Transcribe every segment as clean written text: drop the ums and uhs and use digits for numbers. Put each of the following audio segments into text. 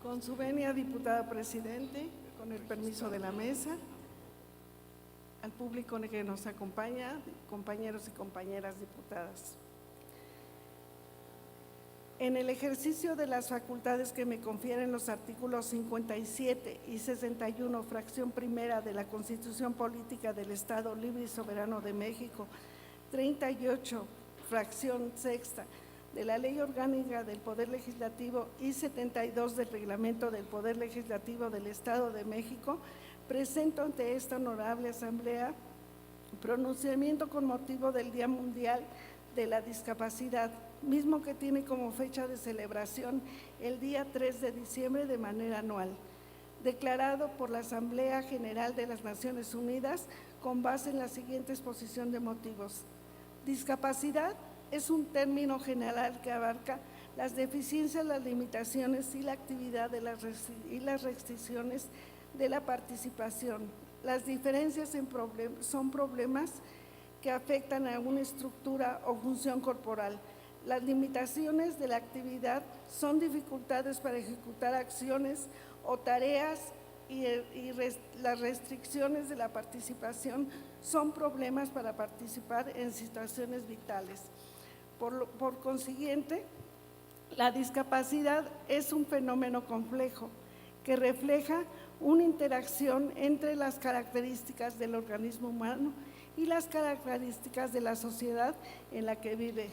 Con su venia, diputada presidente, con el permiso de la mesa, al público que nos acompaña, compañeros y compañeras diputadas. En el ejercicio de las facultades que me confieren los artículos 57 y 61, fracción primera de la Constitución Política del Estado Libre y Soberano de México, 38, fracción sexta, de la Ley Orgánica del Poder Legislativo y 72 del Reglamento del Poder Legislativo del Estado de México, presento ante esta honorable Asamblea pronunciamiento con motivo del Día Mundial de la Discapacidad, mismo que tiene como fecha de celebración el día 3 de diciembre de manera anual, declarado por la Asamblea General de las Naciones Unidas con base en la siguiente exposición de motivos. Discapacidad es un término general que abarca las deficiencias, las limitaciones y la actividad de y las restricciones de la participación. Las diferencias son problemas que afectan a una estructura o función corporal. Las limitaciones de la actividad son dificultades para ejecutar acciones o tareas y las restricciones de la participación son problemas para participar en situaciones vitales. Por consiguiente, la discapacidad es un fenómeno complejo que refleja una interacción entre las características del organismo humano y las características de la sociedad en la que vive.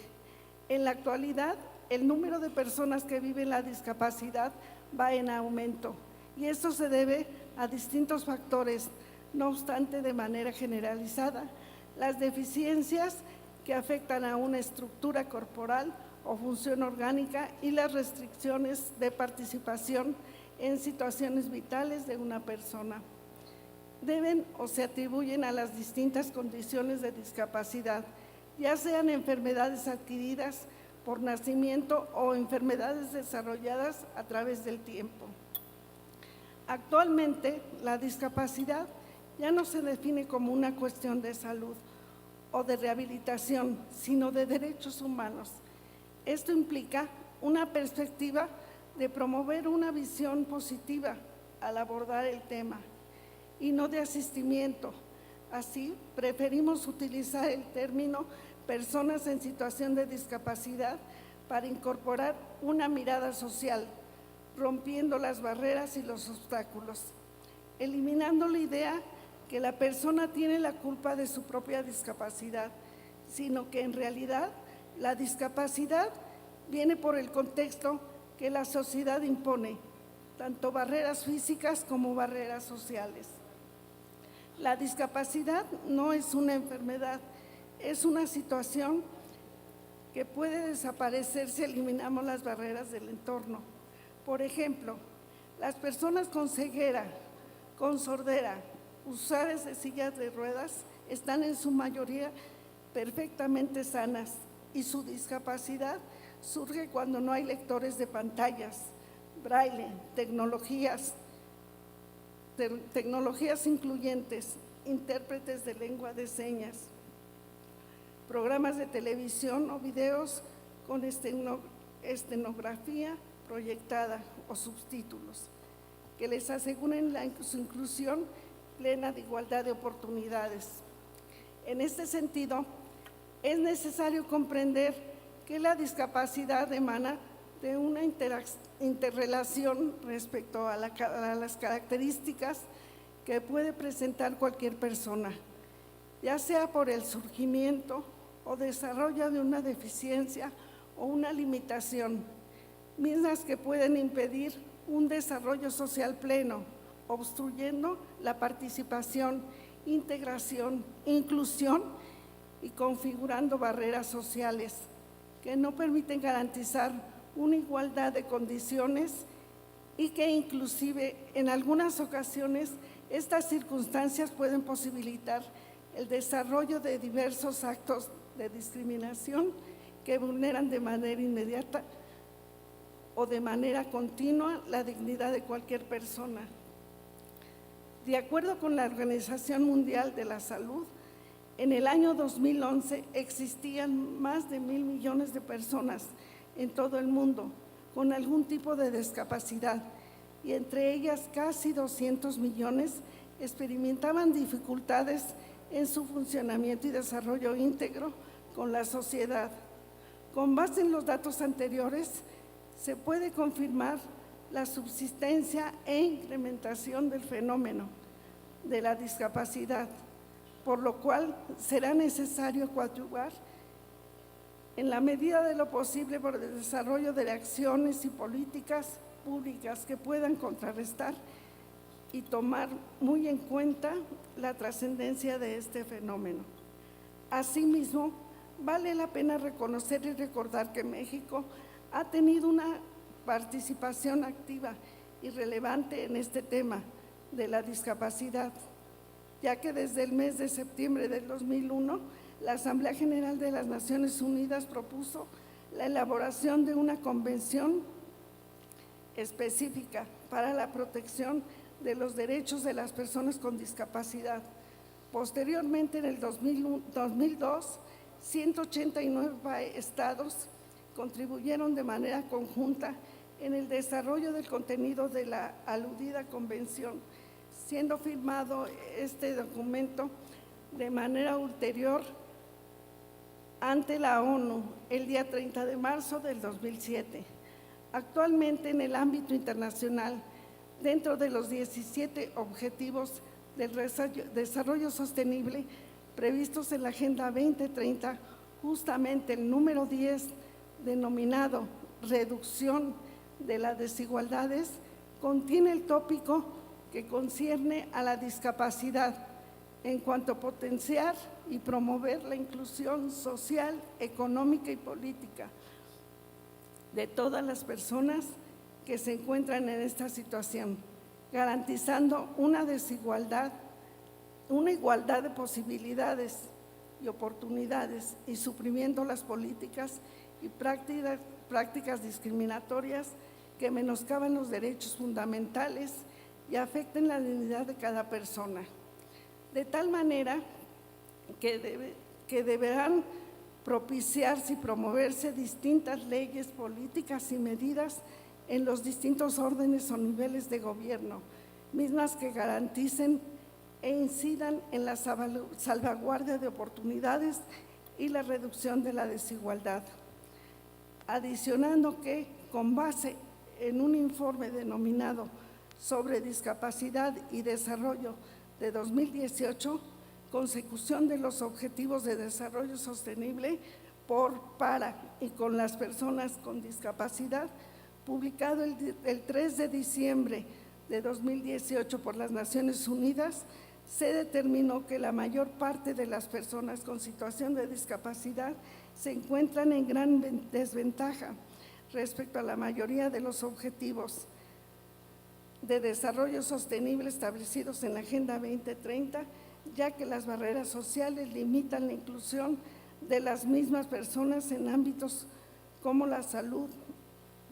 En la actualidad, el número de personas que viven la discapacidad va en aumento y esto se debe a distintos factores. No obstante, de manera generalizada, las deficiencias que afectan a una estructura corporal o función orgánica y las restricciones de participación en situaciones vitales de una persona deben o se atribuyen a las distintas condiciones de discapacidad, ya sean enfermedades adquiridas por nacimiento o enfermedades desarrolladas a través del tiempo. Actualmente, la discapacidad ya no se define como una cuestión de salud o de rehabilitación, sino de derechos humanos. Esto implica una perspectiva de promover una visión positiva al abordar el tema y no de asistimiento. Así, preferimos utilizar el término personas en situación de discapacidad para incorporar una mirada social, rompiendo las barreras y los obstáculos, eliminando la idea que la persona tiene la culpa de su propia discapacidad, sino que en realidad la discapacidad viene por el contexto que la sociedad impone, tanto barreras físicas como barreras sociales. La discapacidad no es una enfermedad, es una situación que puede desaparecer si eliminamos las barreras del entorno. Por ejemplo, las personas con ceguera, con sordera, usuarias de sillas de ruedas están en su mayoría perfectamente sanas y su discapacidad surge cuando no hay lectores de pantallas, braille, tecnologías incluyentes, intérpretes de lengua de señas, programas de televisión o videos con estenografía proyectada o subtítulos, que les aseguren su inclusión plena de igualdad de oportunidades. En este sentido, es necesario comprender que la discapacidad emana de una interrelación respecto a las características que puede presentar cualquier persona, ya sea por el surgimiento o desarrollo de una deficiencia o una limitación, mismas que pueden impedir un desarrollo social pleno, obstruyendo la participación, integración, inclusión y configurando barreras sociales que no permiten garantizar una igualdad de condiciones y que inclusive en algunas ocasiones estas circunstancias pueden posibilitar el desarrollo de diversos actos de discriminación que vulneran de manera inmediata o de manera continua la dignidad de cualquier persona. De acuerdo con la Organización Mundial de la Salud, en el año 2011 existían más de 1,000 millones de personas en todo el mundo con algún tipo de discapacidad y entre ellas casi 200 millones experimentaban dificultades en su funcionamiento y desarrollo íntegro con la sociedad. Con base en los datos anteriores, se puede confirmar la subsistencia e incrementación del fenómeno de la discapacidad, por lo cual será necesario coadyuvar en la medida de lo posible por el desarrollo de acciones y políticas públicas que puedan contrarrestar y tomar muy en cuenta la trascendencia de este fenómeno. Asimismo, vale la pena reconocer y recordar que México ha tenido una participación activa y relevante en este tema de la discapacidad, ya que desde el mes de septiembre del 2001, la Asamblea General de las Naciones Unidas propuso la elaboración de una convención específica para la protección de los derechos de las personas con discapacidad. Posteriormente, en el 2002, 189 estados contribuyeron de manera conjunta en el desarrollo del contenido de la aludida convención, siendo firmado este documento de manera ulterior ante la ONU el día 30 de marzo del 2007. Actualmente, en el ámbito internacional, dentro de los 17 objetivos del desarrollo sostenible previstos en la Agenda 2030, justamente el número 10, denominado Reducción de las Desigualdades, contiene el tópico que concierne a la discapacidad en cuanto a potenciar y promover la inclusión social, económica y política de todas las personas que se encuentran en esta situación, garantizando una igualdad de posibilidades y oportunidades y suprimiendo las políticas y prácticas discriminatorias que menoscaban los derechos fundamentales y afecten la dignidad de cada persona. De tal manera que deberán propiciarse y promoverse distintas leyes, políticas y medidas en los distintos órdenes o niveles de gobierno, mismas que garanticen e incidan en la salvaguardia de oportunidades y la reducción de la desigualdad. Adicionando que, con base en un informe denominado sobre discapacidad y desarrollo de 2018, consecución de los objetivos de desarrollo sostenible para y con las personas con discapacidad, publicado el 3 de diciembre de 2018 por las Naciones Unidas, se determinó que la mayor parte de las personas con situación de discapacidad se encuentran en gran desventaja respecto a la mayoría de los objetivos de desarrollo sostenible establecidos en la Agenda 2030, ya que las barreras sociales limitan la inclusión de las mismas personas en ámbitos como la salud,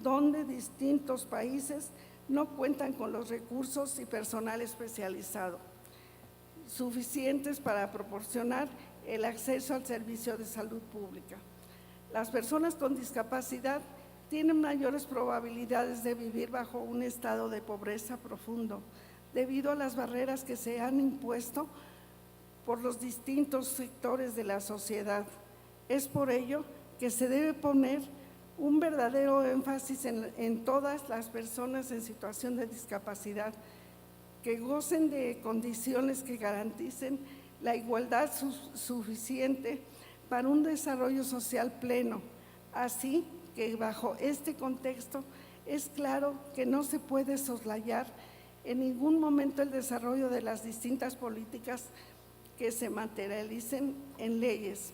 donde distintos países no cuentan con los recursos y personal especializado suficientes para proporcionar el acceso al servicio de salud pública. Las personas con discapacidad tienen mayores probabilidades de vivir bajo un estado de pobreza profundo, debido a las barreras que se han impuesto por los distintos sectores de la sociedad. Es por ello que se debe poner un verdadero énfasis en todas las personas en situación de discapacidad, que gocen de condiciones que garanticen la igualdad suficiente para un desarrollo social pleno. Así que bajo este contexto es claro que no se puede soslayar en ningún momento el desarrollo de las distintas políticas que se materialicen en leyes,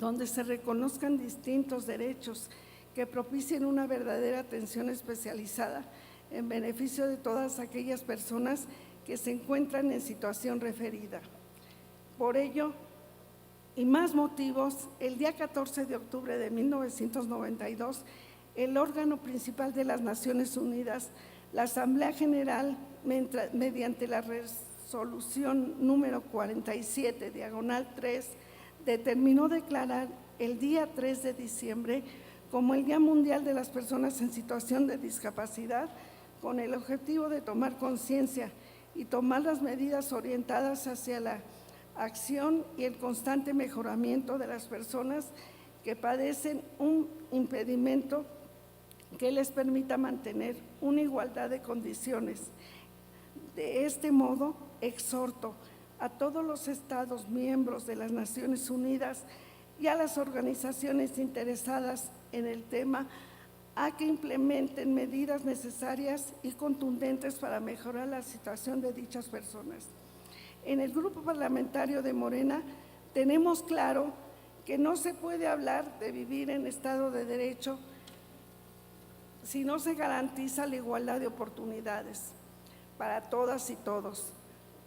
donde se reconozcan distintos derechos que propicien una verdadera atención especializada en beneficio de todas aquellas personas que se encuentran en situación referida. Por ello, y más motivos, el día 14 de octubre de 1992, el órgano principal de las Naciones Unidas, la Asamblea General, mediante la resolución número 47/3, determinó declarar el día 3 de diciembre como el Día Mundial de las Personas en Situación de Discapacidad, con el objetivo de tomar conciencia y tomar las medidas orientadas hacia la acción y el constante mejoramiento de las personas que padecen un impedimento que les permita mantener una igualdad de condiciones. De este modo, exhorto a todos los Estados miembros de las Naciones Unidas y a las organizaciones interesadas en el tema a que implementen medidas necesarias y contundentes para mejorar la situación de dichas personas. En el Grupo Parlamentario de Morena tenemos claro que no se puede hablar de vivir en Estado de Derecho si no se garantiza la igualdad de oportunidades para todas y todos,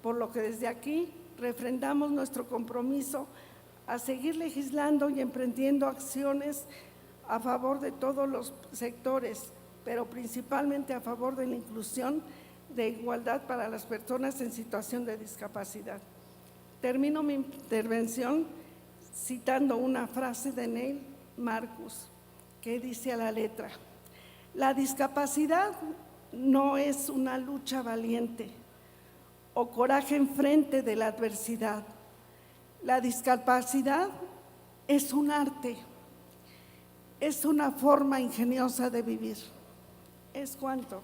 por lo que desde aquí refrendamos nuestro compromiso a seguir legislando y emprendiendo acciones a favor de todos los sectores, pero principalmente a favor de la inclusión de igualdad para las personas en situación de discapacidad. Termino mi intervención citando una frase de Neil Marcus que dice a la letra: la discapacidad no es una lucha valiente o coraje en frente de la adversidad. La discapacidad es un arte, es una forma ingeniosa de vivir. Es cuanto.